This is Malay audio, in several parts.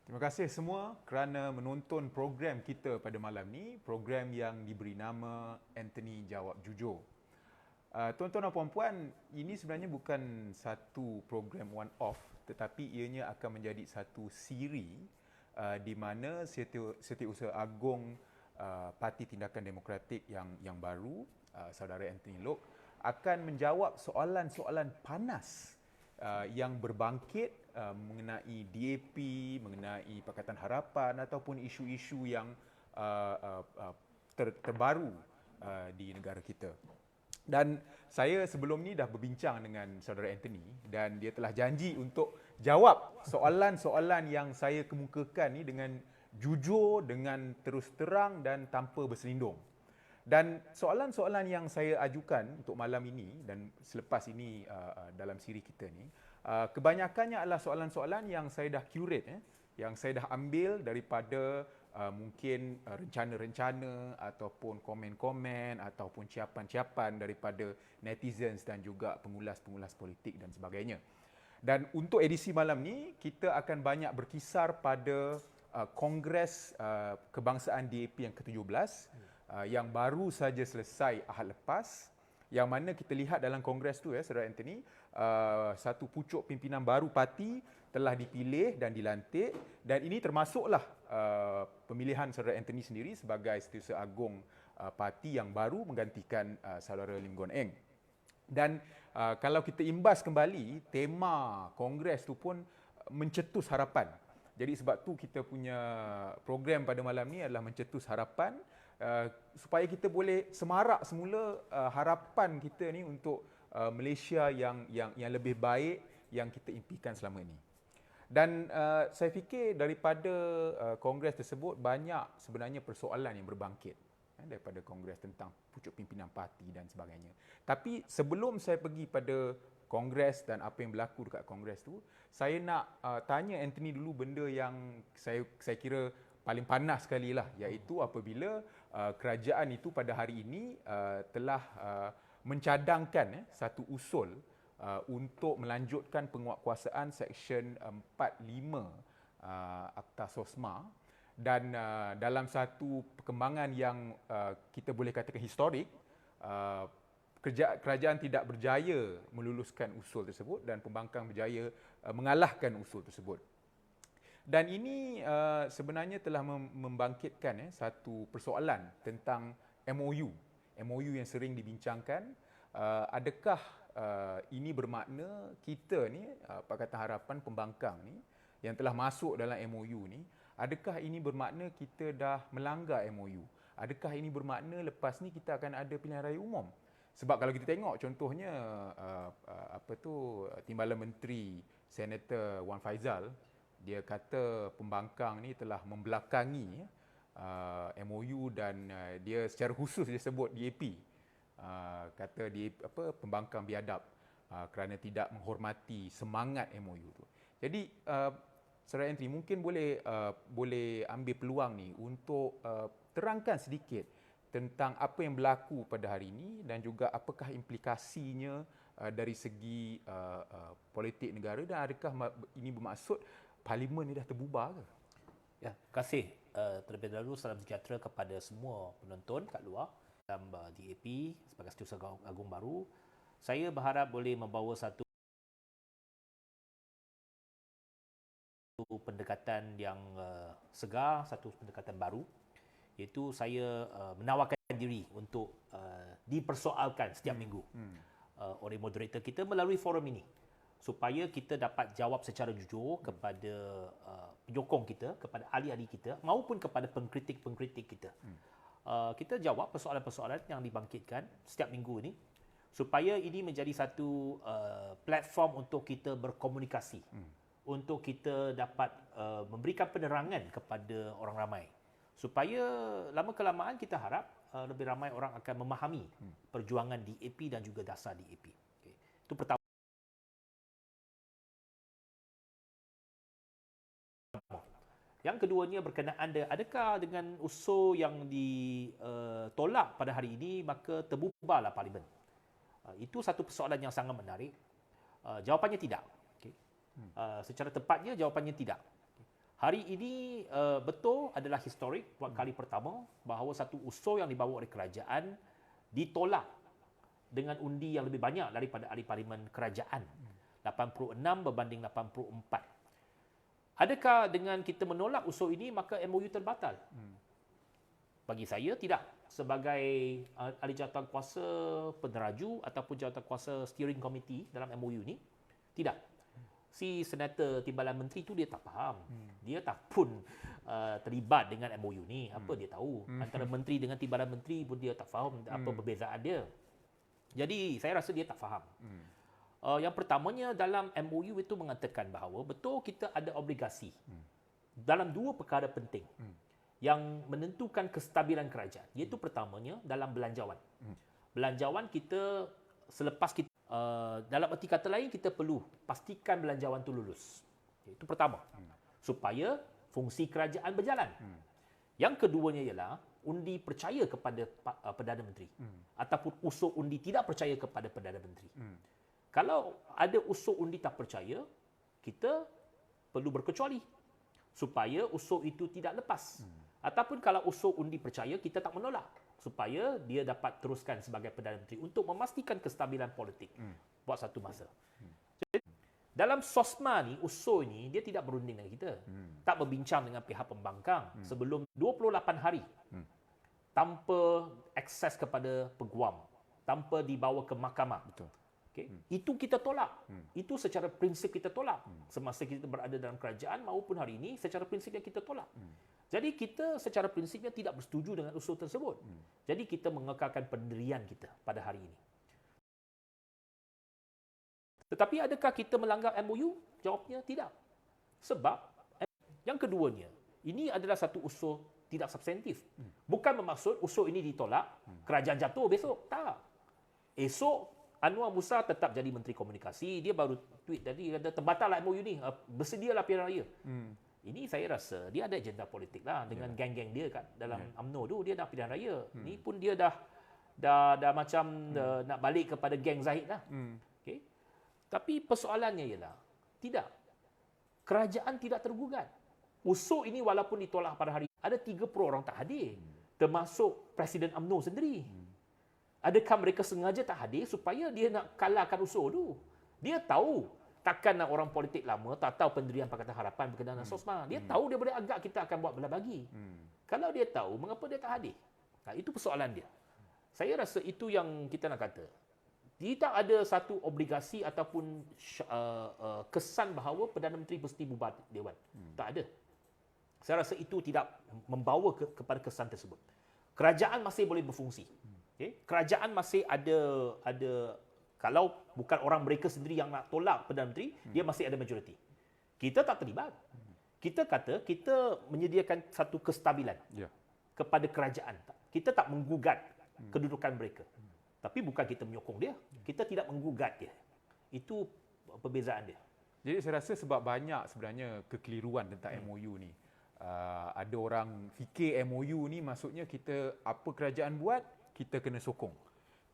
Terima kasih semua kerana menonton program kita pada malam ni, program yang diberi nama Anthony Jawab Jujur. Tuan-tuan dan puan-puan, ini sebenarnya bukan satu program one off, tetapi ianya akan menjadi satu siri di mana Setiausaha Agong Parti Tindakan Demokratik yang baru, saudara Anthony Loke, akan menjawab soalan-soalan panas yang berbangkit mengenai DAP, mengenai Pakatan Harapan ataupun isu-isu yang terbaru di negara kita. Dan saya sebelum ni dah berbincang dengan saudara Anthony dan dia telah janji untuk jawab soalan-soalan yang saya kemukakan ni dengan jujur, dengan terus terang dan tanpa berselindung. Dan soalan-soalan yang saya ajukan untuk malam ini dan selepas ini dalam siri kita ni, kebanyakannya adalah soalan-soalan yang saya dah curate, yang saya dah ambil daripada mungkin rencana-rencana ataupun komen-komen ataupun ciapan-ciapan daripada netizens dan juga pengulas-pengulas politik dan sebagainya. Dan untuk edisi malam ni, kita akan banyak berkisar pada Kongres Kebangsaan DAP yang ke-17 yang baru saja selesai Ahad lepas, yang mana kita lihat dalam kongres tu saudara Anthony, satu pucuk pimpinan baru parti telah dipilih dan dilantik, dan ini termasuklah pemilihan saudara Anthony sendiri sebagai Setiausaha Agong parti yang baru menggantikan saudara Lim Guan Eng. Dan kalau kita imbas kembali, tema kongres tu pun mencetus harapan. Jadi sebab tu kita punya program pada malam ni adalah mencetus harapan, supaya kita boleh semarak semula harapan kita ni untuk Malaysia yang lebih baik yang kita impikan selama ini. Dan saya fikir daripada kongres tersebut banyak sebenarnya persoalan yang berbangkit daripada kongres tentang pucuk pimpinan parti dan sebagainya. Tapi sebelum saya pergi pada kongres dan apa yang berlaku dekat kongres tu, saya nak tanya Anthony dulu benda yang saya kira paling panas sekali lah, iaitu apabila kerajaan itu pada hari ini telah mencadangkan satu usul untuk melanjutkan penguatkuasaan Seksyen 45 Akta SOSMA, dan dalam satu perkembangan yang kita boleh katakan historik, kerajaan tidak berjaya meluluskan usul tersebut dan pembangkang berjaya mengalahkan usul tersebut. Dan ini sebenarnya telah membangkitkan satu persoalan tentang MOU yang sering dibincangkan. Adakah ini bermakna kita ni, Pakatan Harapan pembangkang ni yang telah masuk dalam MOU ni, adakah ini bermakna kita dah melanggar MOU? Adakah ini bermakna lepas ni kita akan ada pilihan raya umum? Sebab kalau kita tengok contohnya Timbalan Menteri Senator Wan Faizal, dia kata pembangkang ni telah membelakangi MOU dan dia secara khusus dia sebut DAP. Kata pembangkang biadab kerana tidak menghormati semangat MOU tu. Jadi Saudara Anthony mungkin boleh ambil peluang ni untuk terangkan sedikit tentang apa yang berlaku pada hari ini dan juga apakah implikasinya dari segi politik negara, dan adakah ini bermaksud Parlimen ni dah terbubar ke? Ya, terima kasih. Terlebih dahulu salam sejahtera kepada semua penonton kat luar dalam DAP sebagai Setiausaha Agong baru. Saya berharap boleh membawa satu pendekatan yang segar, satu pendekatan baru, iaitu saya menawarkan diri untuk dipersoalkan setiap minggu oleh moderator kita melalui forum ini, supaya kita dapat jawab secara jujur kepada penyokong kita, kepada ahli-ahli kita maupun kepada pengkritik-pengkritik kita. Kita jawab persoalan-persoalan yang dibangkitkan setiap minggu ini, supaya ini menjadi satu platform untuk kita berkomunikasi, untuk kita dapat memberikan penerangan kepada orang ramai, supaya lama-kelamaan kita harap lebih ramai orang akan memahami perjuangan DAP dan juga dasar DAP. Okay. Itu pertama. Yang keduanya berkenaan adakah dengan usul yang ditolak pada hari ini maka terbubarlah Parlimen. Itu satu persoalan yang sangat menarik. Jawapannya tidak. Okay. Secara tepatnya jawapannya tidak. Hari ini betul adalah historik buat kali pertama bahawa satu usul yang dibawa oleh kerajaan ditolak dengan undi yang lebih banyak daripada ahli parlimen kerajaan. 86 berbanding 84. Adakah dengan kita menolak usul ini maka MOU terbatal? Bagi saya tidak. Sebagai ahli jawatankuasa peneraju ataupun jawatankuasa steering committee dalam MOU ini, tidak. Si Senator Timbalan Menteri tu dia tak faham. Dia tak pun terlibat dengan MOU ni. Apa dia tahu? Antara menteri dengan Timbalan Menteri pun dia tak faham apa perbezaan dia. Jadi saya rasa dia tak faham. Yang pertamanya dalam MOU itu mengatakan bahawa betul kita ada obligasi dalam dua perkara penting yang menentukan kestabilan kerajaan. Iaitu pertamanya dalam belanjawan. Belanjawan kita selepas kita dalam erti kata lain kita perlu pastikan belanjawan itu lulus. Itu pertama. Supaya fungsi kerajaan berjalan. Yang keduanya ialah undi percaya kepada Perdana Menteri ataupun usul undi tidak percaya kepada Perdana Menteri. Kalau ada usul undi tak percaya, kita perlu berkecuali supaya usul itu tidak lepas. Ataupun kalau usul undi percaya, kita tak menolak supaya dia dapat teruskan sebagai Perdana Menteri untuk memastikan kestabilan politik buat satu masa. Jadi, dalam SOSMA ni, usul ni, dia tidak berunding dengan kita. Tak berbincang dengan pihak pembangkang sebelum 28 hari tanpa akses kepada peguam, tanpa dibawa ke mahkamah. Betul. Okay? Itu kita tolak. Itu secara prinsip kita tolak. Semasa kita berada dalam kerajaan maupun hari ini, secara prinsipnya kita tolak. Jadi kita secara prinsipnya tidak bersetuju dengan usul tersebut. Jadi kita mengekalkan pendirian kita pada hari ini. Tetapi adakah kita melanggar MOU? Jawabnya tidak. Sebab yang keduanya, ini adalah satu usul tidak substantif. Bukan bermaksud usul ini ditolak, kerajaan jatuh besok. Tak. Esok Anwar Musa tetap jadi Menteri Komunikasi. Dia baru tweet tadi, kata terbatallah MOU ni, bersedialah pilihan raya. Ini saya rasa dia ada agenda politik lah dengan geng-geng dia kat dalam UMNO tu, dia dah pilihan raya. Ni pun dia dah macam nak balik kepada geng Zahid lah. Okay? Tapi persoalannya ialah tidak. Kerajaan tidak tergugat. Usul ini walaupun ditolak pada hari, ada 30 orang tak hadir. Termasuk Presiden UMNO sendiri. Adakah mereka sengaja tak hadir supaya dia nak kalahkan usul tu? Dia tahu takkan nak orang politik lama tak tahu pendirian Pakatan Harapan berkenaan dengan SOSMA. Dia tahu dia boleh agak kita akan buat belah bagi. Kalau dia tahu, mengapa dia tak hadir? Nah, itu persoalan dia. Saya rasa itu yang kita nak kata. Tidak ada satu obligasi ataupun kesan bahawa Perdana Menteri mesti bubar Dewan. Tak ada. Saya rasa itu tidak membawa kepada kesan tersebut. Kerajaan masih boleh berfungsi. Okay? Kerajaan masih ada kalau bukan orang mereka sendiri yang nak tolak Perdana Menteri, dia masih ada majoriti. Kita tak terlibat. Kita kata kita menyediakan satu kestabilan kepada kerajaan. Kita tak menggugat kedudukan mereka. Tapi bukan kita menyokong dia. Kita tidak menggugat dia. Itu perbezaan dia. Jadi saya rasa sebab banyak sebenarnya kekeliruan tentang MOU ni. Ada orang fikir MOU ni maksudnya kita apa kerajaan buat, kita kena sokong.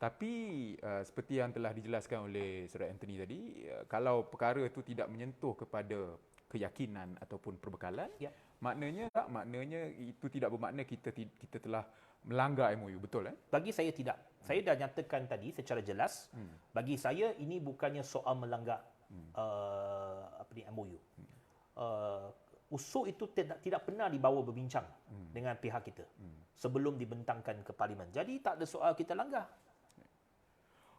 Tapi seperti yang telah dijelaskan oleh Saudara Anthony tadi, kalau perkara itu tidak menyentuh kepada keyakinan ataupun perbekalan, maknanya itu tidak bermakna kita telah melanggar MOU, betul Bagi saya tidak. Saya dah nyatakan tadi secara jelas, bagi saya ini bukannya soal melanggar MOU. Usul itu tidak pernah dibawa berbincang dengan pihak kita sebelum dibentangkan ke parlimen. Jadi tak ada soal kita langgar.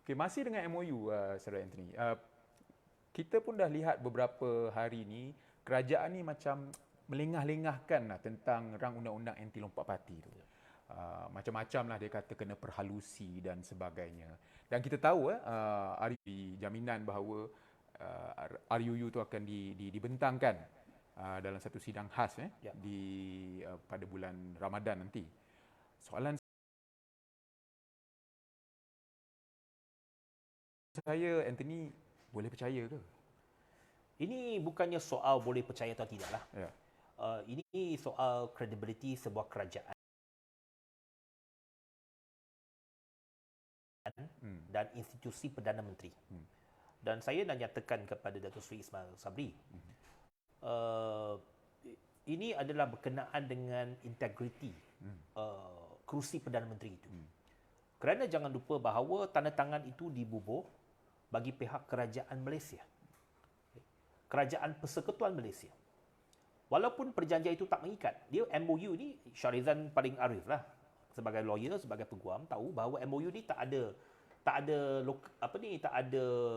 Okey, masih dengan MOU, Saudara Anthony. Kita pun dah lihat beberapa hari ini kerajaan ni macam melengah-lengahkan lah tentang rang undang-undang anti lompat parti tu. Macam-macam lah dia kata kena perhalusi dan sebagainya. Dan kita tahu ada jaminan bahawa RUU tu akan dibentangkan dalam satu sidang khas pada bulan Ramadan nanti. Soalan saya, Anthony, boleh percaya ke? Ini bukannya soal boleh percaya atau tidak lah. Ya. Ini soal credibility sebuah kerajaan dan institusi Perdana Menteri. Dan saya nak nyatakan kepada Datuk Seri Ismail Sabri, ini adalah berkenaan dengan integriti kerusi Perdana Menteri itu. Kerana jangan lupa bahawa tanda tangan itu dibubuh bagi pihak kerajaan Malaysia. Kerajaan Persekutuan Malaysia. Walaupun perjanjian itu tak mengikat, dia MOU ni, Syarizan paling arif lah sebagai lawyer, sebagai peguam, tahu bahawa MOU ni tak ada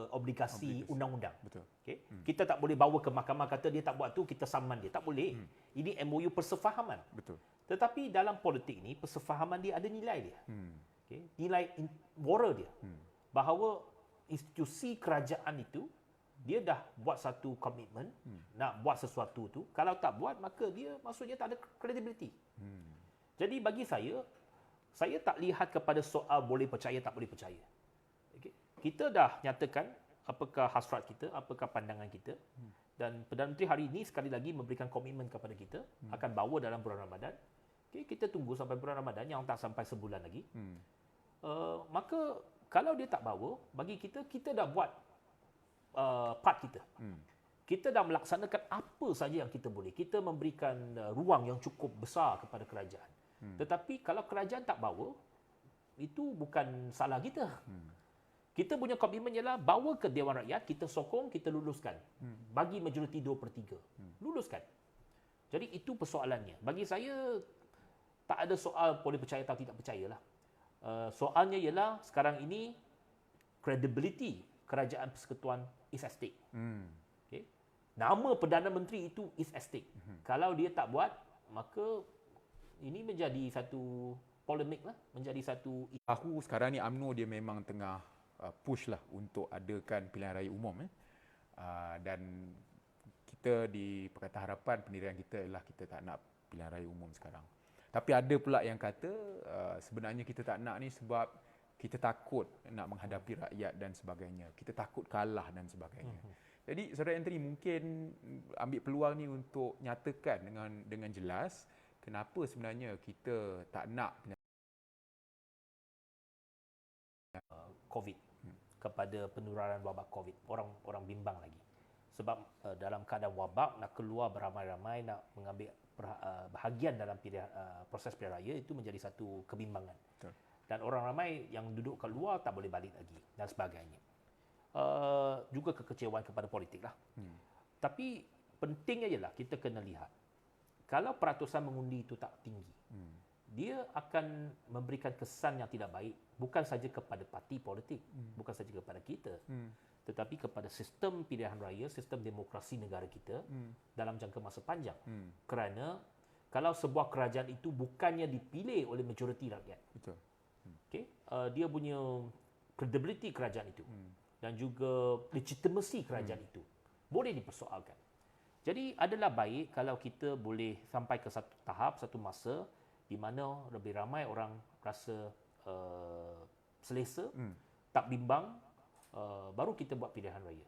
obligasi undang-undang. Betul. Okay? Kita tak boleh bawa ke mahkamah kata dia tak buat tu, kita saman dia. Tak boleh. Ini MOU persefahaman. Betul. Tetapi dalam politik ni, persefahaman dia ada nilai dia. Okay? Nilai moral dia. Bahawa institusi kerajaan itu, dia dah buat satu komitmen, nak buat sesuatu tu. Kalau tak buat, maka dia maksudnya tak ada credibility. Jadi bagi saya tak lihat kepada soal boleh percaya, tak boleh percaya. Okay? Kita dah nyatakan apakah hasrat kita, apakah pandangan kita. Dan Perdana Menteri hari ini sekali lagi memberikan komitmen kepada kita, akan bawa dalam bulan Ramadan. Okay? Kita tunggu sampai bulan Ramadan yang tak sampai sebulan lagi. Maka kalau dia tak bawa, bagi kita dah buat part kita. Kita dah melaksanakan apa saja yang kita boleh. Kita memberikan ruang yang cukup besar kepada kerajaan. Tetapi kalau kerajaan tak bawa, itu bukan salah kita. Kita punya komitmen ialah bawa ke Dewan Rakyat, kita sokong, kita luluskan. Bagi majoriti 2/3. Luluskan. Jadi itu persoalannya. Bagi saya, tak ada soal boleh percaya atau tidak percayalah. Soalnya ialah sekarang ini credibility kerajaan persekutuan is at stake. Okay? Nama Perdana Menteri itu is at stake. Kalau dia tak buat, maka ini menjadi satu polemik lah, menjadi satu. Aku sekarang ni UMNO dia memang tengah push lah untuk adakan pilihan raya umum. Dan kita di Pakatan Harapan pendirian kita ialah kita tak nak pilihan raya umum sekarang. Tapi ada pula yang kata sebenarnya kita tak nak ni sebab kita takut nak menghadapi rakyat dan sebagainya. Kita takut kalah dan sebagainya. Jadi Saudara Anthony mungkin ambil peluang ni untuk nyatakan dengan jelas kenapa sebenarnya kita tak nak COVID kepada penularan wabak COVID. Orang bimbang lagi. Sebab dalam keadaan wabak nak keluar beramai-ramai nak mengambil bahagian dalam proses pilihan raya itu menjadi satu kebimbangan. Betul. Dan orang ramai yang duduk kat luar tak boleh balik lagi dan sebagainya. Juga kekecewaan kepada politik lah. Tapi pentingnya ialah kita kena lihat kalau peratusan mengundi itu tak tinggi, dia akan memberikan kesan yang tidak baik bukan saja kepada parti politik, bukan saja kepada kita, tetapi kepada sistem pilihan raya, sistem demokrasi negara kita dalam jangka masa panjang. Kerana kalau sebuah kerajaan itu bukannya dipilih oleh majoriti rakyat, betul. Okay? Dia punya credibility kerajaan itu dan juga legitimacy kerajaan itu boleh dipersoalkan. Jadi adalah baik kalau kita boleh sampai ke satu tahap, satu masa di mana lebih ramai orang rasa selesa, tak bimbang, baru kita buat pilihan raya.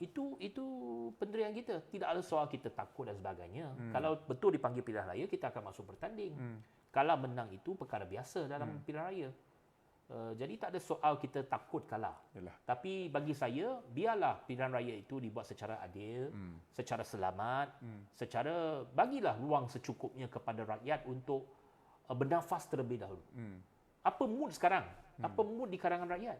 Itu pendirian kita. Tidak ada soal kita takut dan sebagainya. Kalau betul dipanggil pilihan raya, kita akan masuk bertanding. Kalau menang itu perkara biasa dalam pilihan raya. Jadi tak ada soal kita takut kalah. Yalah. Tapi bagi saya, biarlah pilihan raya itu dibuat secara adil, secara selamat, secara bagilah ruang secukupnya kepada rakyat untuk bernafas terlebih dahulu. Apa mood sekarang? Apa mood di kalangan rakyat?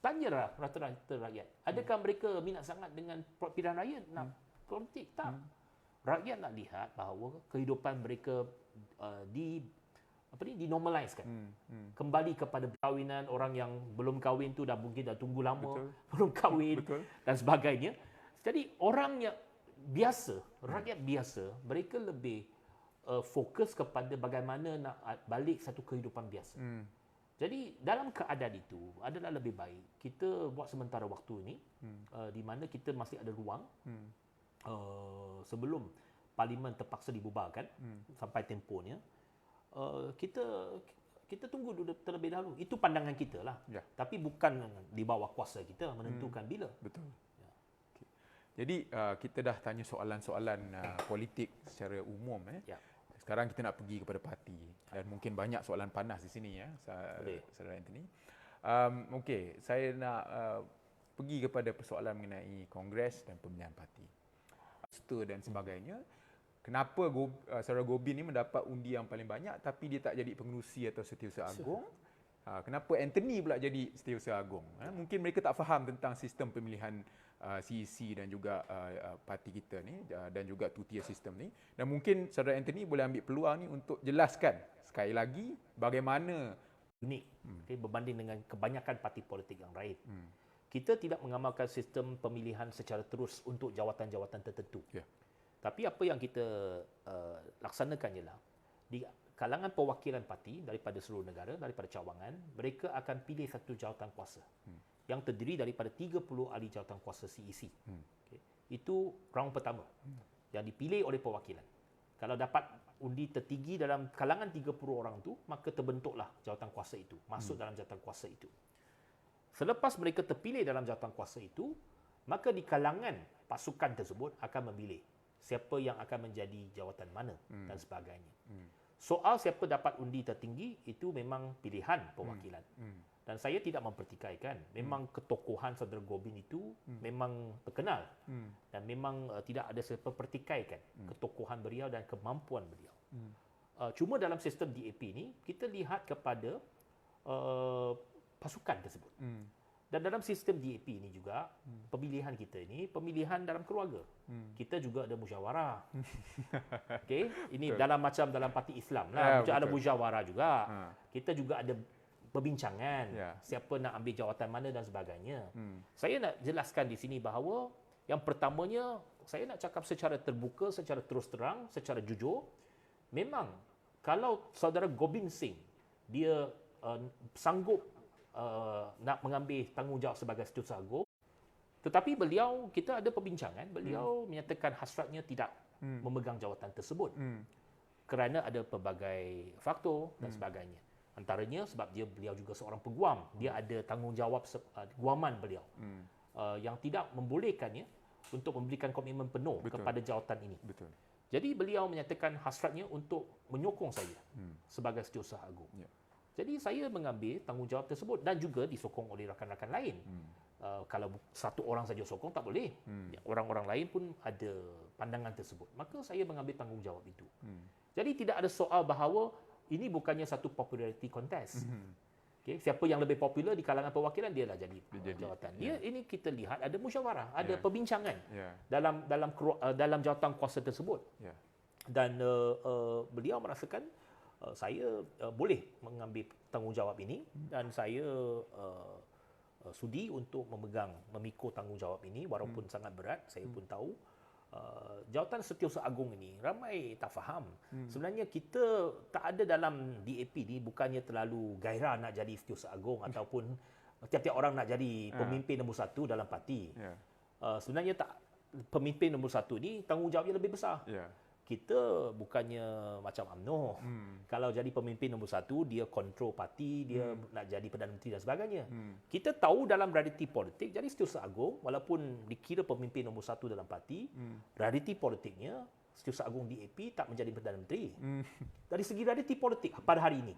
Tanyalah rata-rata rakyat. Adakah mereka minat sangat dengan pilihan raya nak politik? Tak. Rakyat nak lihat bahawa kehidupan mereka dinormalisekan. Kembali kepada perkahwinan, orang yang belum kahwin tu dah mungkin dah tunggu lama, belum kahwin dan sebagainya. Jadi orang yang biasa, rakyat biasa, mereka lebih fokus kepada bagaimana nak balik satu kehidupan biasa. Jadi dalam keadaan itu adalah lebih baik kita buat sementara waktu ini di mana kita masih ada ruang sebelum parlimen terpaksa dibubarkan sampai tempohnya. Kita tunggu terlebih dahulu. Itu pandangan kita lah. Ya. Tapi bukan di bawah kuasa kita menentukan bila. Betul. Ya. Okay. Jadi kita dah tanya soalan-soalan politik secara umum. Ya. Sekarang kita nak pergi kepada parti. Dan mungkin banyak soalan panas di sini ya, Saudara Anthony. Okey, saya nak pergi kepada persoalan mengenai Kongres dan pemilihan parti. Dan sebagainya. Kenapa saudara Gobin ni mendapat undi yang paling banyak tapi dia tak jadi pengerusi atau setiausaha agung? Kenapa Anthony pula jadi setiausaha agung? Mungkin mereka tak faham tentang sistem pemilihan CEC dan juga parti kita ni dan juga two-tier sistem ni. Dan mungkin saudara Anthony boleh ambil peluang ni untuk jelaskan sekali lagi bagaimana unik berbanding dengan kebanyakan parti politik yang lain. Kita tidak mengamalkan sistem pemilihan secara terus untuk jawatan-jawatan tertentu. Yeah. Tapi apa yang kita laksanakan ialah di kalangan perwakilan parti daripada seluruh negara, daripada cawangan, mereka akan pilih satu jawatan kuasa yang terdiri daripada 30 ahli jawatan kuasa CEC. Okay. Itu round pertama yang dipilih oleh perwakilan. Kalau dapat undi tertinggi dalam kalangan 30 orang tu, maka terbentuklah jawatan kuasa itu, masuk dalam jawatan kuasa itu. Selepas mereka terpilih dalam jawatan kuasa itu, maka di kalangan pasukan tersebut akan memilih siapa yang akan menjadi jawatan mana dan sebagainya. Soal siapa dapat undi tertinggi itu memang pilihan perwakilan. Dan saya tidak mempertikaikan. Memang ketokohan saudara Gobin itu memang terkenal dan memang tidak ada siapa pertikaikan ketokohan beliau dan kemampuan beliau. Cuma dalam sistem DAP ni kita lihat kepada pasukan tersebut. Dan dalam sistem DAP ini juga, pemilihan kita ini, pemilihan dalam keluarga. Kita juga ada musyawarah. Okey, ini dalam parti Islam lah. Ada musyawarah juga. Kita juga ada perbincangan. Siapa nak ambil jawatan mana dan sebagainya. Saya nak jelaskan di sini bahawa yang pertamanya, saya nak cakap secara terbuka, secara terus terang, secara jujur. Memang, kalau saudara Gobin Singh, dia sanggup nak mengambil tanggungjawab sebagai setiausaha agung. Tetapi beliau, kita ada perbincangan, beliau menyatakan hasratnya tidak memegang jawatan tersebut. Kerana ada pelbagai faktor dan sebagainya. Antaranya sebab beliau juga seorang peguam. Dia ada tanggungjawab guaman beliau. Yang tidak membolehkannya untuk memberikan komitmen penuh kepada jawatan ini. Betul. Jadi beliau menyatakan hasratnya untuk menyokong saya sebagai setiausaha agung. Jadi saya mengambil tanggungjawab tersebut dan juga disokong oleh rakan-rakan lain. Kalau satu orang saja sokong tak boleh. Orang-orang lain pun ada pandangan tersebut. Maka saya mengambil tanggungjawab itu. Jadi tidak ada soal bahawa ini bukannya satu popularity contest. Okay, siapa yang lebih popular di kalangan perwakilan dia lah jadi jawatan. Ini kita lihat ada musyawarah, ada perbincangan dalam jawatan kuasa tersebut. Dan beliau merasakan saya boleh mengambil tanggungjawab ini dan saya sudi untuk memikul tanggungjawab ini walaupun sangat berat. Saya pun tahu jawatan setiausaha agung ini ramai tak faham. Sebenarnya kita tak ada dalam DAP ni bukannya terlalu gairah nak jadi setiausaha agung ataupun tiap-tiap orang nak jadi pemimpin nombor satu dalam parti. Sebenarnya tak, pemimpin nombor satu ni tanggungjawabnya lebih besar. Kita bukannya macam UMNO. Kalau jadi pemimpin nombor satu, dia kontrol parti, dia nak jadi Perdana Menteri dan sebagainya. Kita tahu dalam realiti politik, jadi setiausaha agung, walaupun dikira pemimpin nombor satu dalam parti, realiti politiknya, setiausaha agung DAP tak menjadi Perdana Menteri. Dari segi realiti politik pada hari ini.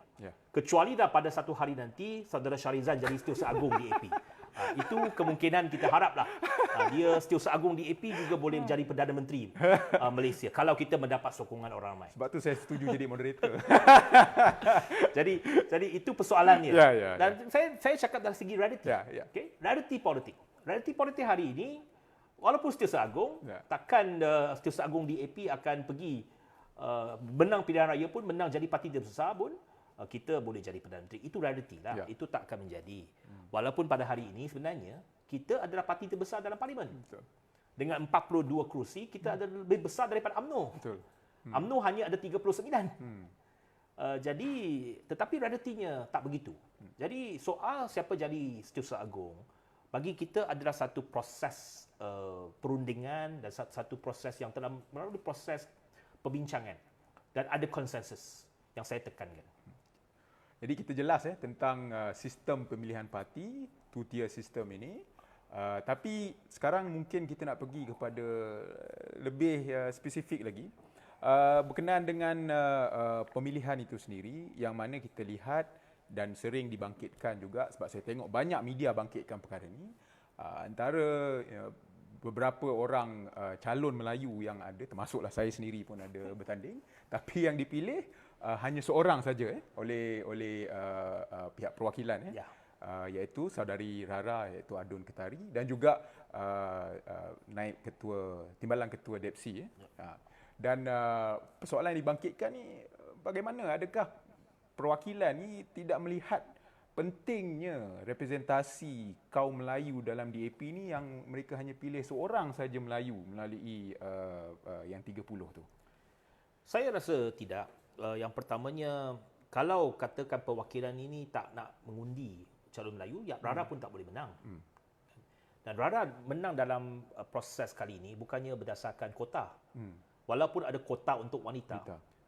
Kecuali dah pada satu hari nanti, saudara Syarizan jadi setiausaha agung DAP. Itu kemungkinan kita haraplah. Dia setiausaha agung DAP juga boleh menjadi Perdana Menteri Malaysia kalau kita mendapat sokongan orang ramai. Sebab tu saya setuju jadi moderator. jadi itu persoalannya. Dan saya cakap dari segi realiti. Okay? Realiti politik. Realiti politik hari ini walaupun setiausaha agung, takkan setiausaha agung DAP akan pergi menang pilihan raya pun, menang jadi parti terbesar pun, kita boleh jadi Perdana Menteri. Itu realiti lah. Itu tak akan menjadi. Walaupun pada hari ini sebenarnya, kita adalah parti terbesar dalam parlimen. Dengan 42 kerusi, kita ada lebih besar daripada UMNO. UMNO hanya ada 39. Jadi, tetapi realitinya tak begitu. Jadi, soal siapa jadi setiausaha agung, bagi kita adalah satu proses perundingan dan satu proses yang telah melalui proses perbincangan dan ada konsensus yang saya tekankan. Jadi kita jelas tentang sistem pemilihan parti, two-tier system ini. Tapi sekarang mungkin kita nak pergi kepada lebih spesifik lagi berkenaan dengan pemilihan itu sendiri, yang mana kita lihat dan sering dibangkitkan juga, sebab saya tengok banyak media bangkitkan perkara ini, Antara beberapa orang calon Melayu yang ada, termasuklah saya sendiri pun ada bertanding, tapi yang dipilih hanya seorang saja oleh pihak perwakilan Ya. iaitu saudari Rara, iaitu Adun Ketari, dan juga naib ketua timbalan ketua DEPSI. Dan persoalan yang dibangkitkan ni, bagaimana, adakah perwakilan ni tidak melihat pentingnya representasi kaum Melayu dalam DAP ni, yang mereka hanya pilih seorang saja Melayu melalui yang 30 tu? Saya rasa tidak. Yang pertamanya, kalau katakan perwakilan ini tak nak mengundi calon Melayu, ya Rara pun tak boleh menang. Dan Rara menang dalam proses kali ini bukannya berdasarkan kota. Walaupun ada kota untuk wanita.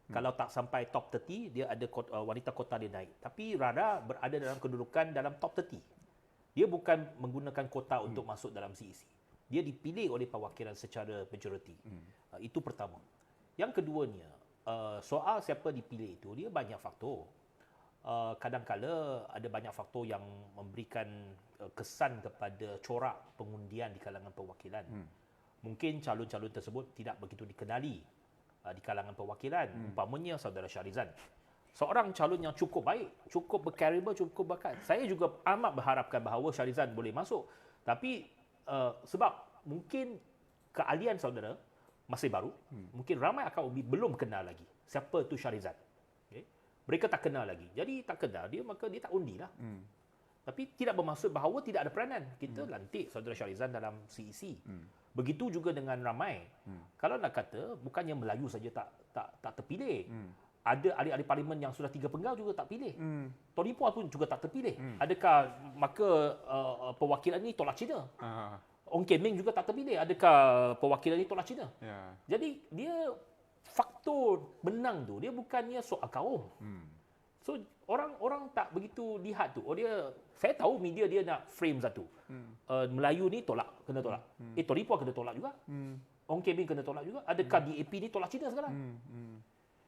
Kalau tak sampai top 30, dia ada wanita kota dia naik. Tapi Rara berada dalam kedudukan dalam top 30. Dia bukan menggunakan kota untuk masuk dalam CEC. Dia dipilih oleh perwakilan secara majoriti. Itu pertama. Yang keduanya, soal siapa dipilih itu, dia banyak faktor. Kadang-kala ada banyak faktor yang memberikan kesan kepada corak pengundian di kalangan perwakilan. Mungkin calon-calon tersebut tidak begitu dikenali di kalangan perwakilan. Umpamanya saudara Shahrizan, seorang calon yang cukup baik, cukup berkaliber, cukup bakat. Saya juga amat berharapkan bahawa Shahrizan boleh masuk. Tapi sebab mungkin keahlian saudara masih baru, mungkin ramai akak ubi belum kenal lagi siapa tu Shahrizan. Okay? Mereka tak kenal lagi. Jadi tak kenal dia, maka dia tak undilah. Tapi tidak bermaksud bahawa tidak ada peranan. Kita lantik saudara Shahrizan dalam CEC. Begitu juga dengan ramai. Kalau nak kata, bukannya Melayu saja tak terpilih. Ada ahli-ahli parlimen yang sudah 3 penggal juga tak pilih. Tony Poa pun juga tak terpilih. Adakah maka perwakilan ini tolak Cina? Ong Kian Ming juga tak terpilih. Adakah perwakilan ini tolak Cina? Jadi dia faktor menang tu, dia bukannya soal kaum. So orang tak begitu lihat tu. Saya tahu media dia nak frame satu. Melayu ni kena tolak. Tony Poa kena tolak juga. Ong Kian Ming kena tolak juga. Adakah DAP ni tolak Cina sekarang?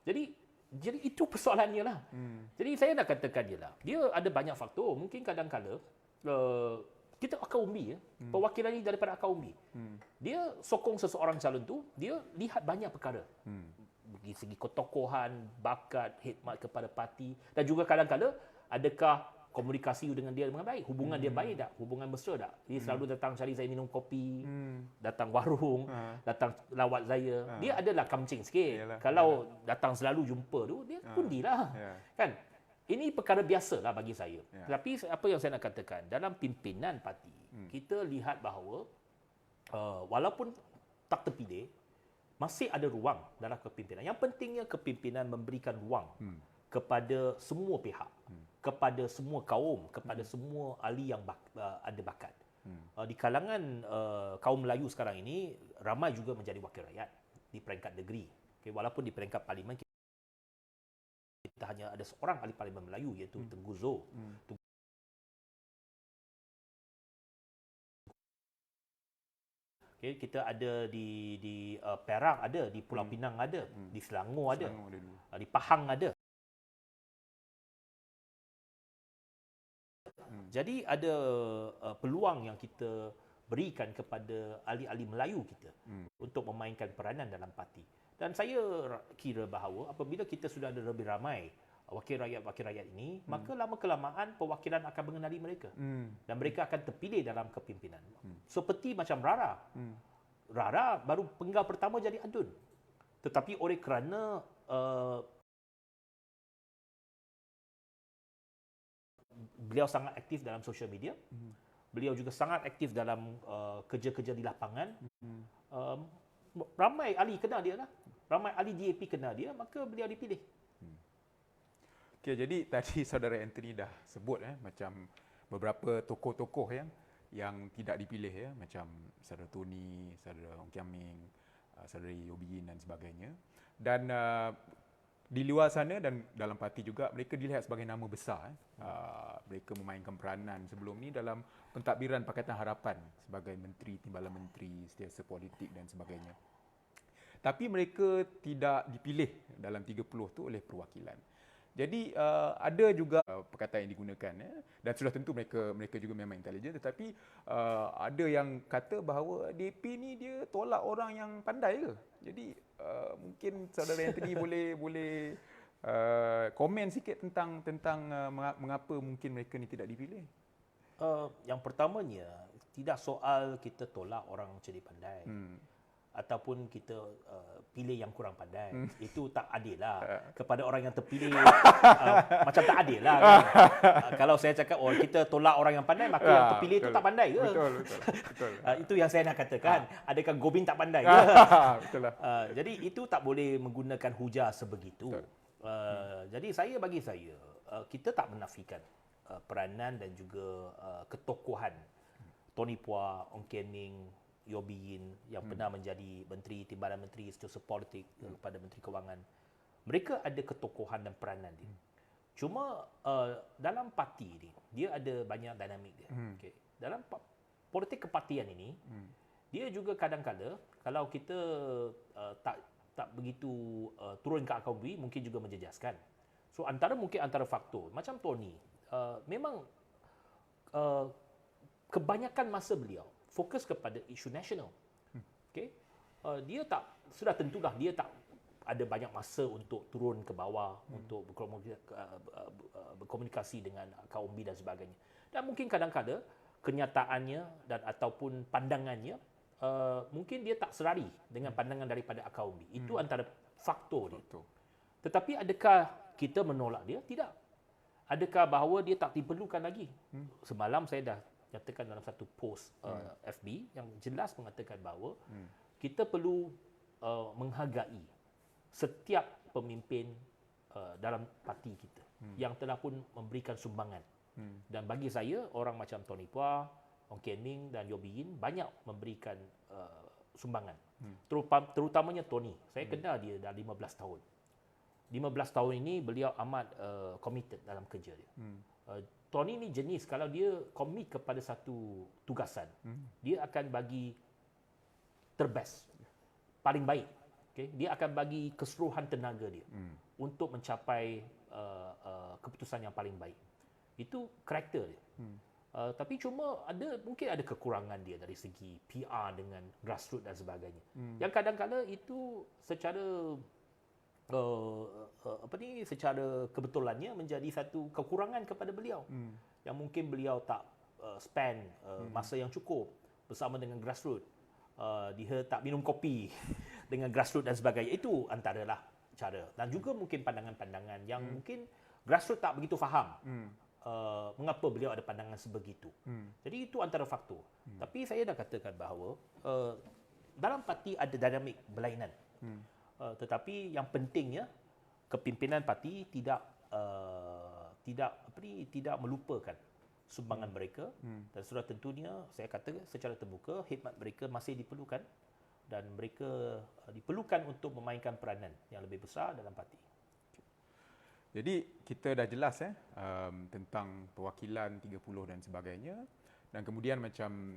Jadi itu persoalannya lah. Jadi saya nak katakan dia ada banyak faktor. Mungkin kadang-kala kita akal umbi, perwakilan ini daripada akal umbi. Dia sokong seseorang calon tu, dia lihat banyak perkara. Dari segi ketokohan, bakat, khidmat kepada parti, dan juga kadang-kadang adakah komunikasi dengan dia dengan baik, hubungan dia baik tak, hubungan mesra tak. Dia selalu datang cari saya minum kopi, datang warung, datang lawat saya. Dia adalah kamcing sikit. Kalau datang selalu jumpa tu, dia kundilah. Kan? Ini perkara biasalah bagi saya. Tapi apa yang saya nak katakan, dalam pimpinan parti, kita lihat bahawa walaupun tak terpilih, masih ada ruang dalam kepimpinan. Yang pentingnya kepimpinan memberikan ruang kepada semua pihak, kepada semua kaum, kepada semua ahli yang ada bakat. Di kalangan kaum Melayu sekarang ini, ramai juga menjadi wakil rakyat di peringkat negeri. Okay, walaupun di peringkat parlimen kita hanya ada seorang ahli parlimen Melayu, iaitu Tengku Zul. Okay, kita ada di Perak ada, di Pulau Pinang ada, di Selangor ada, di Pahang ada. Jadi ada peluang yang kita berikan kepada ahli-ahli Melayu kita untuk memainkan peranan dalam parti. Dan saya kira bahawa apabila kita sudah ada lebih ramai wakil rakyat ini, maka lama-kelamaan perwakilan akan mengenali mereka. Dan mereka akan terpilih dalam kepimpinan. Seperti macam Rara. Rara baru penggal pertama jadi Adun. Tetapi oleh kerana beliau sangat aktif dalam social media, beliau juga sangat aktif dalam kerja-kerja di lapangan, ramai ahli kenal dia lah. Ramai ahli DAP kenal dia, maka beliau dipilih. Okay, jadi tadi saudara Anthony dah sebut macam beberapa tokoh-tokoh yang tidak dipilih macam saudara Tony, saudara Ong Kian Ming, saudara Yobin dan sebagainya. Dan di luar sana dan dalam parti juga, mereka dilihat sebagai nama besar. Mereka memainkan peranan sebelum ni dalam pentadbiran Pakatan Harapan sebagai menteri, timbalan menteri, setiausaha politik dan sebagainya. Tapi mereka tidak dipilih dalam 30 tu oleh perwakilan. Jadi ada juga perkataan yang digunakan dan sudah tentu mereka juga memang intelijen, tetapi ada yang kata bahawa DAP ni dia tolak orang yang pandai ke. Jadi mungkin saudara Anthony boleh komen sikit tentang mengapa mungkin mereka ni tidak dipilih. Yang pertamanya, tidak soal kita tolak orang cerdik pandai. Ataupun kita pilih yang kurang pandai. Itu tak adil lah. Kepada orang yang terpilih, macam tak adil lah. Kan? Kalau saya cakap, kita tolak orang yang pandai, maka yang terpilih itu tak pandai ke? Betul. Itu yang saya nak katakan. Adakah Gobin tak pandai ke? Betul lah. Jadi itu tak boleh menggunakan hujah sebegitu. Jadi bagi saya, kita tak menafikan peranan dan juga ketokohan Tony Phua, Ong Kian Ming, Yeo Bee Yin yang pernah menjadi menteri, timbalan menteri, setiausaha politik kepada Menteri Kewangan. Mereka ada ketokohan dan peranan dia. Cuma dalam parti ni, dia ada banyak dinamik dia. Okay. Dalam politik kepartian ini, dia juga kadang-kadang kalau kita tak begitu turun ke akar bumi, mungkin juga menjejaskan. So mungkin antara faktor macam Tony, memang kebanyakan masa beliau fokus kepada isu nasional. Okay? Sudah tentulah dia tak ada banyak masa untuk turun ke bawah, untuk berkomunikasi dengan kaum B dan sebagainya. Dan mungkin kadang-kadang kenyataannya dan ataupun pandangannya mungkin dia tak serari dengan pandangan daripada kaum B. Itu antara faktor dia. Tetapi adakah kita menolak dia? Tidak. Adakah bahawa dia tak diperlukan lagi? Semalam saya dah nyatakan dalam satu post FB yang jelas mengatakan bahawa kita perlu menghargai setiap pemimpin dalam parti kita yang telah pun memberikan sumbangan. Dan bagi saya, orang macam Tony Phua, Ong Kian Ming dan Yeo Bee Yin banyak memberikan sumbangan. Terutamanya Tony. Saya kenal dia dah 15 tahun. 15 tahun ini beliau amat committed dalam kerja dia. Tony ni jenis kalau dia komit kepada satu tugasan, dia akan bagi terbest, paling baik. Okay? Dia akan bagi keseluruhan tenaga dia untuk mencapai keputusan yang paling baik. Itu karakter dia. Tapi cuma mungkin ada kekurangan dia dari segi PR dengan grassroots dan sebagainya. Yang kadang-kadang itu secara secara kebetulannya menjadi satu kekurangan kepada beliau. Yang mungkin beliau tak spend masa yang cukup bersama dengan grassroots. Dia tak minum kopi dengan grassroots dan sebagainya. Itu antaralah cara. Dan juga mungkin pandangan-pandangan yang mungkin grassroots tak begitu faham. Mengapa beliau ada pandangan sebegitu. Jadi itu antara faktor. Tapi saya dah katakan bahawa dalam parti ada dinamik berlainan. Tetapi yang pentingnya kepimpinan parti tidak melupakan sumbangan mereka dan sudah tentunya saya kata secara terbuka khidmat mereka masih diperlukan dan mereka diperlukan untuk memainkan peranan yang lebih besar dalam parti. Jadi kita dah jelas tentang perwakilan 30 dan sebagainya, dan kemudian macam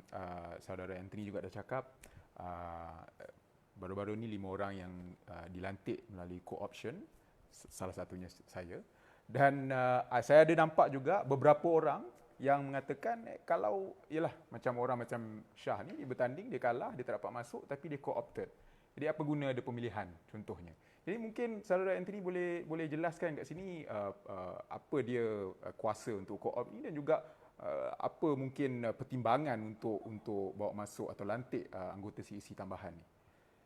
saudara Anthony juga dah cakap, baru-baru ni 5 orang yang dilantik melalui co-option, salah satunya saya. Dan saya ada nampak juga beberapa orang yang mengatakan kalau macam orang macam Shah ni dia bertanding, dia kalah, dia tak dapat masuk tapi dia co-opted. Jadi apa guna ada pemilihan contohnya. Jadi mungkin saudara Anthony boleh jelaskan kat sini apa dia kuasa untuk co-op ni dan juga apa mungkin pertimbangan untuk bawa masuk atau lantik anggota CEC tambahan ni.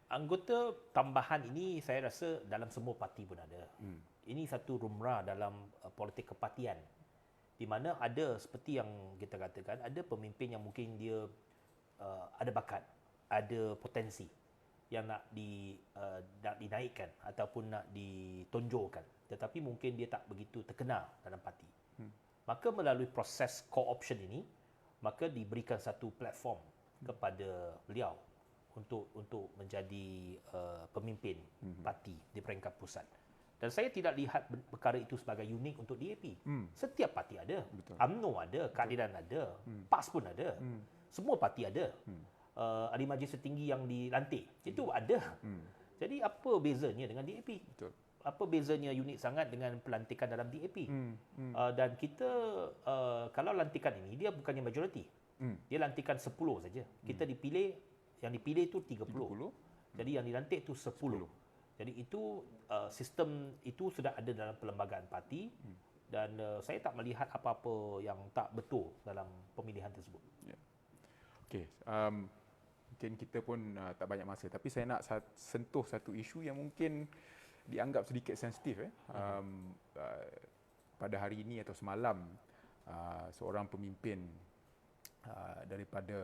Anggota tambahan ini saya rasa dalam semua parti pun ada. Ini satu rumrah dalam politik kepartian. Di mana ada seperti yang kita katakan, ada pemimpin yang mungkin dia ada bakat, ada potensi yang nak dinaikkan ataupun nak ditonjolkan. Tetapi mungkin dia tak begitu terkenal dalam parti. Maka melalui proses co-option ini, maka diberikan satu platform kepada beliau untuk menjadi pemimpin parti di peringkat pusat. Dan saya tidak lihat perkara itu sebagai unik untuk DAP. Setiap parti ada. Betul. UMNO ada, Keadilan ada, PAS pun ada. Semua parti ada. Ahli Majlis Tertinggi yang dilantik, itu ada. Jadi apa bezanya dengan DAP? Betul. apa bezanya unik sangat dengan pelantikan dalam DAP. Dan kita kalau lantikan ini dia bukannya majoriti. Dia lantikan 10 saja. Kita yang dipilih itu 30. Jadi yang dilantik itu 10. Jadi itu sistem itu sudah ada dalam perlembagaan parti dan saya tak melihat apa-apa yang tak betul dalam pemilihan tersebut. Okey, mungkin kita pun tak banyak masa, tapi saya nak sentuh satu isu yang mungkin dianggap sedikit sensitif. Pada hari ini atau semalam, seorang pemimpin daripada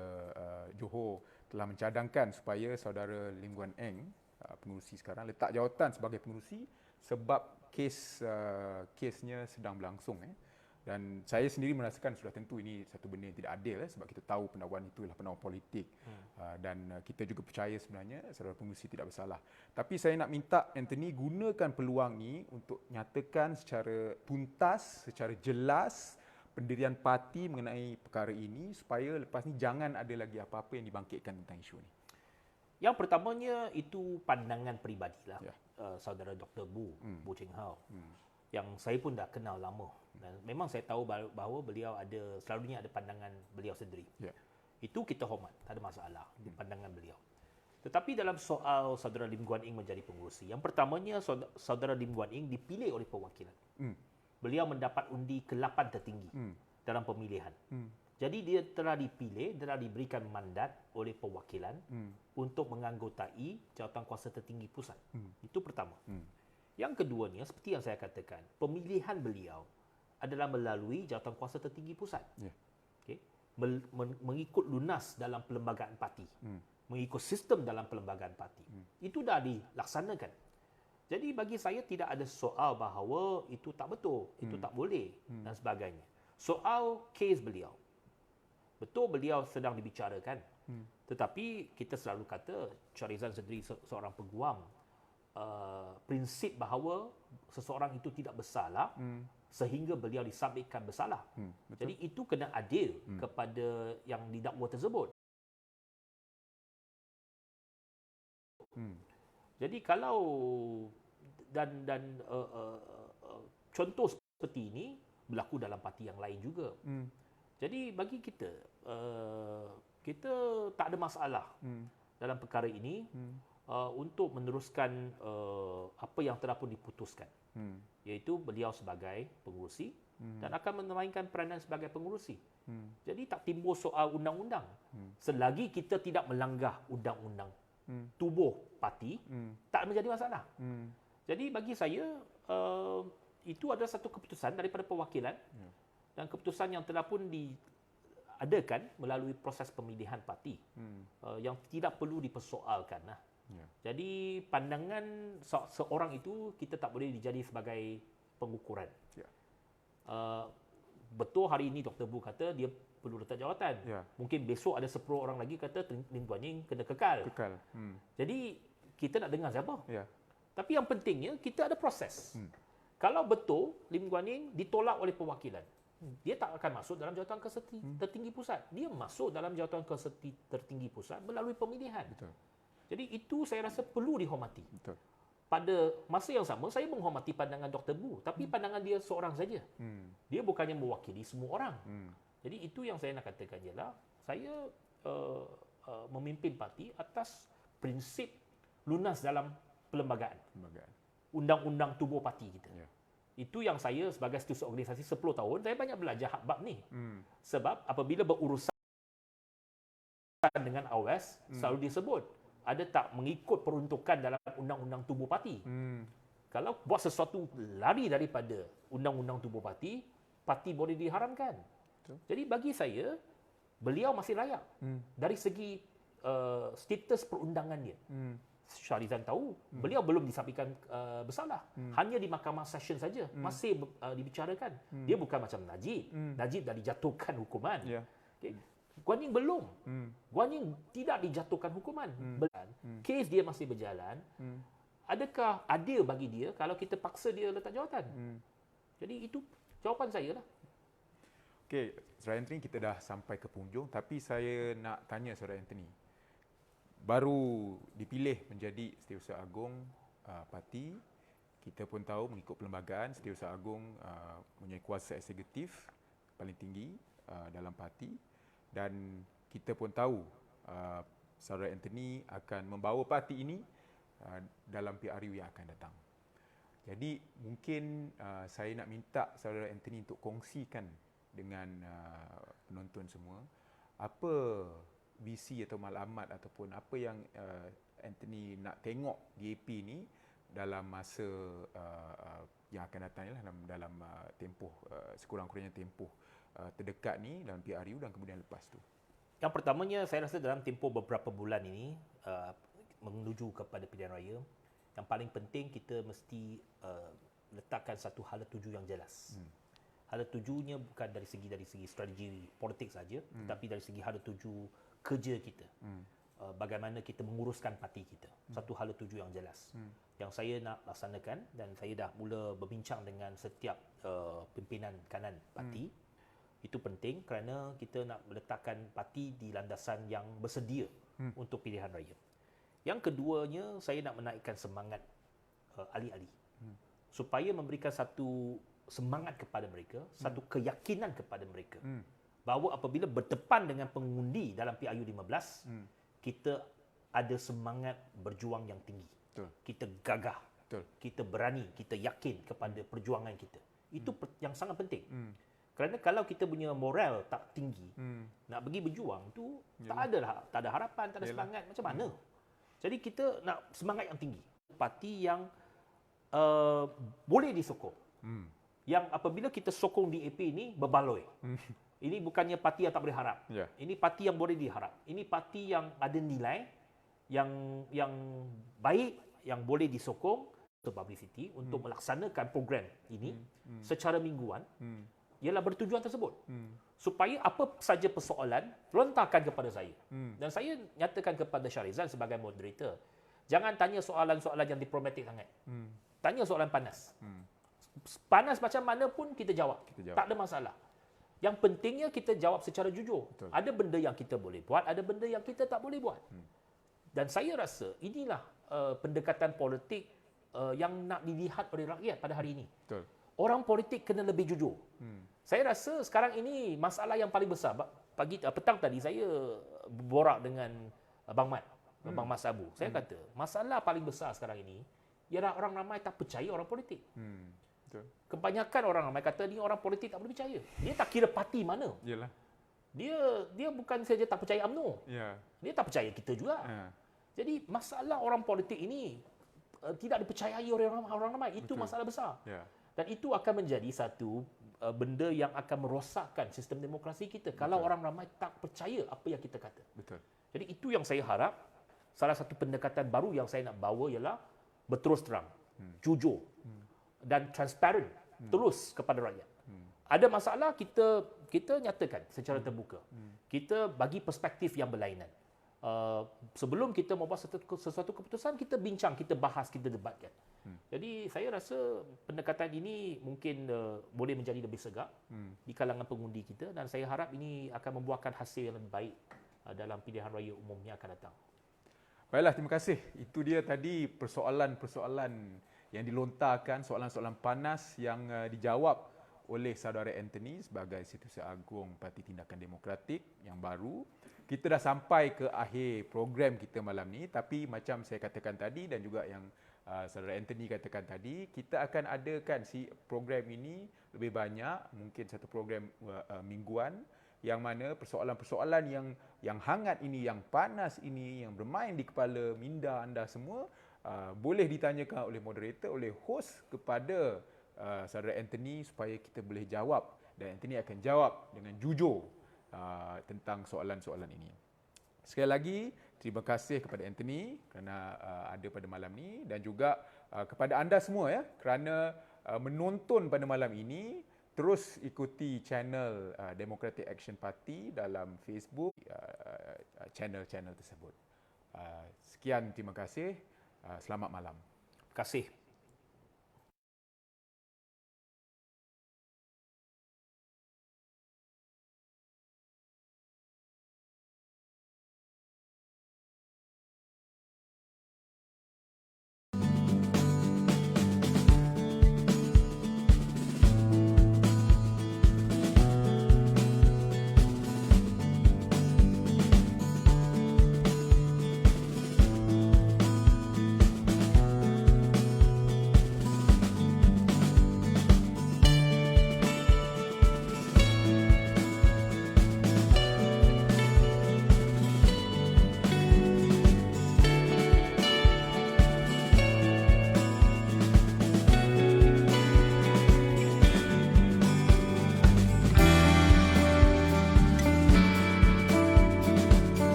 Johor telah mencadangkan supaya saudara Lim Guan Eng, pengurusi sekarang, letak jawatan sebagai pengurusi sebab kesnya sedang berlangsung. Dan saya sendiri merasakan sudah tentu ini satu benda yang tidak adil, sebab kita tahu pendakwaan itu adalah pendakwaan politik dan kita juga percaya sebenarnya saudara pengurusi tidak bersalah. Tapi saya nak minta Anthony gunakan peluang ini untuk nyatakan secara tuntas, secara jelas pendirian parti mengenai perkara ini supaya lepas ni jangan ada lagi apa-apa yang dibangkitkan tentang isu ini. Yang pertamanya itu pandangan peribadilah saudara Dr. Bu Cheng Hao. Yang saya pun dah kenal lama dan memang saya tahu bahawa beliau selalunya ada pandangan beliau sendiri. Itu kita hormat, tak ada masalah di pandangan beliau. Tetapi dalam soal saudara Lim Guan Eng menjadi pengurusi, yang pertamanya saudara Lim Guan Eng dipilih oleh perwakilan. Beliau mendapat undi ke-8 tertinggi dalam pemilihan. Jadi dia telah dipilih, telah diberikan mandat oleh perwakilan untuk menganggotai jawatankuasa tertinggi pusat. Itu pertama. Yang keduanya, seperti yang saya katakan, pemilihan beliau adalah melalui jawatankuasa tertinggi pusat. Okay? Mengikut lunas dalam perlembagaan parti. Mengikut sistem dalam perlembagaan parti. Itu dah dilaksanakan. Jadi bagi saya tidak ada soal bahawa itu tak betul, itu tak boleh dan sebagainya. Soal kes beliau. Betul beliau sedang dibicarakan. Tetapi kita selalu kata Charizan sendiri seorang peguam. Prinsip bahawa seseorang itu tidak bersalah sehingga beliau disabitkan bersalah. Jadi itu kena adil kepada yang didakwa tersebut. Jadi kalau dan contoh seperti ini berlaku dalam parti yang lain juga. Jadi bagi kita kita tak ada masalah dalam perkara ini. Untuk meneruskan apa yang telah pun diputuskan, iaitu beliau sebagai pengurusi dan akan memainkan peranan sebagai pengurusi. Jadi tak timbul soal undang-undang. Selagi kita tidak melanggar undang-undang tubuh parti, tak menjadi masalah. Jadi bagi saya itu adalah satu keputusan daripada perwakilan dan keputusan yang telah pun diadakan melalui proses pemilihan parti yang tidak perlu dipersoalkan. Jadi pandangan seorang itu kita tak boleh dijadi sebagai pengukuran. Betul hari ini Dr. Bu kata dia perlu letak jawatan. Mungkin besok ada 10 orang lagi kata Lim Guan Eng kena kekal. Jadi kita nak dengar siapa? Tapi yang pentingnya kita ada proses. Kalau betul Lim Guan Eng ditolak oleh perwakilan, dia tak akan masuk dalam jawatankuasa tertinggi pusat. Dia masuk dalam jawatankuasa tertinggi pusat melalui pemilihan. Jadi itu saya rasa perlu dihormati. Pada masa yang sama, saya menghormati pandangan Dr. Bu, tapi pandangan dia seorang saja. Dia bukannya mewakili semua orang. Jadi itu yang saya nak katakan ialah, saya memimpin parti atas prinsip lunas dalam perlembagaan. Undang-undang tubuh parti kita. Itu yang saya sebagai setiausaha organisasi 10 tahun, saya banyak belajar bab ni. Sebab apabila berurusan dengan AWAS, selalu disebut, ada tak mengikut peruntukan dalam undang-undang tubuh parti. Kalau buat sesuatu lari daripada undang-undang tubuh parti, parti boleh diharamkan. Jadi bagi saya, beliau masih layak dari segi status perundangan dia. Charizan tahu, beliau belum disabitkan bersalah. Hanya di mahkamah session saja masih dibicarakan. Dia bukan macam Najib. Najib dah dijatuhkan hukuman. Okay. Guan Eng belum. Guan Eng tidak dijatuhkan hukuman. Kes dia masih berjalan. Adakah adil bagi dia kalau kita paksa dia letak jawatan? Jadi itu jawapan saya lah. Okey, Saudara Anthony, kita dah sampai ke penghujung, tapi saya nak tanya Saudara Anthony. Baru dipilih menjadi Setiausaha Agung parti, kita pun tahu mengikut perlembagaan Setiausaha Agung mempunyai kuasa eksekutif paling tinggi dalam parti, dan kita pun tahu saudara Anthony akan membawa parti ini dalam PRU yang akan datang. Jadi mungkin saya nak minta saudara Anthony untuk kongsikan dengan penonton semua apa visi atau maklumat ataupun apa yang Anthony nak tengok DAP ni dalam masa yang akan datang dalam tempoh sekurang-kurangnya tempoh terdekat ni dalam PRU dan kemudian lepas tu. Yang pertamanya, saya rasa dalam tempoh beberapa bulan ini menuju kepada pilihan raya, yang paling penting kita mesti letakkan satu hala tuju yang jelas. Hala tujunya bukan dari segi strategi politik saja, tetapi dari segi hala tuju kerja kita. Bagaimana kita menguruskan parti kita. Satu hala tuju yang jelas. Yang saya nak laksanakan, dan saya dah mula berbincang dengan setiap pimpinan kanan parti. Itu penting kerana kita nak meletakkan parti di landasan yang bersedia untuk pilihan raya. Yang keduanya, saya nak menaikkan semangat ahli-ahli. Supaya memberikan satu semangat kepada mereka, satu keyakinan kepada mereka. Bahawa apabila berdepan dengan pengundi dalam PRU 15, kita ada semangat berjuang yang tinggi. Betul. Kita gagah. Betul. Kita berani, kita yakin kepada perjuangan kita. Itu yang sangat penting. Kerana kalau kita punya moral tak tinggi, nak pergi berjuang tu tak ada harapan, tak ada semangat, macam mana? Jadi kita nak semangat yang tinggi. Parti yang boleh disokong. Yang apabila kita sokong DAP ini berbaloi. Ini bukannya parti yang tak boleh harap. Yeah. Ini parti yang boleh diharap. Ini parti yang ada nilai, yang baik, yang boleh disokong untuk publicity, untuk melaksanakan program ini secara mingguan, ialah bertujuan tersebut. Supaya apa saja persoalan, lontarkan kepada saya. Dan saya nyatakan kepada Syarizal sebagai moderator, jangan tanya soalan-soalan yang diplomatik sangat. Tanya soalan panas. Panas macam mana pun kita jawab. Tak ada masalah. Yang pentingnya kita jawab secara jujur. Betul. Ada benda yang kita boleh buat, ada benda yang kita tak boleh buat. Dan saya rasa inilah pendekatan politik yang nak dilihat oleh rakyat pada hari ini. Betul. Orang politik kena lebih jujur. Saya rasa sekarang ini masalah yang paling besar. Petang tadi saya berborak dengan Abang Mat, Abang Mas Abu. Saya kata, masalah paling besar sekarang ini ialah orang ramai tak percaya orang politik. Betul. Kebanyakan orang ramai kata ni orang politik tak boleh percaya. Dia tak kira parti mana. Yalah. Dia bukan saja tak percaya UMNO. Ya. Dia tak percaya kita juga. Jadi masalah orang politik ini tidak dipercayai oleh orang ramai. Itu masalah besar. Ya. Dan itu akan menjadi satu benda yang akan merosakkan sistem demokrasi kita kalau orang ramai tak percaya apa yang kita kata. Betul. Jadi itu yang saya harap. Salah satu pendekatan baru yang saya nak bawa ialah berterus terang, jujur dan transparent, tulus kepada rakyat. Ada masalah kita nyatakan secara terbuka. Kita bagi perspektif yang berlainan. Sebelum kita membuat sesuatu keputusan, kita bincang, kita bahas, kita debatkan. Jadi saya rasa pendekatan ini mungkin boleh menjadi lebih segak di kalangan pengundi kita, dan saya harap ini akan membuahkan hasil yang lebih baik dalam pilihan raya umum yang akan datang. Baiklah, terima kasih. Itu dia tadi persoalan-persoalan yang dilontarkan, soalan-soalan panas yang dijawab oleh saudara Anthony sebagai Setiausaha Agung Parti Tindakan Demokratik yang baru. Kita dah sampai ke akhir program kita malam ni, tapi macam saya katakan tadi dan juga yang saudara Anthony katakan tadi, kita akan adakan program ini lebih banyak, mungkin satu program mingguan, yang mana persoalan-persoalan yang hangat ini, yang panas ini, yang bermain di kepala minda anda semua, boleh ditanyakan oleh moderator, oleh host kepada saudara Anthony supaya kita boleh jawab, dan Anthony akan jawab dengan jujur tentang soalan-soalan ini. Sekali lagi, terima kasih kepada Anthony kerana ada pada malam ini, dan juga kepada anda semua ya kerana menonton pada malam ini. Terus ikuti channel Democratic Action Party dalam Facebook, channel-channel tersebut. Sekian, terima kasih. Selamat malam. Terima kasih.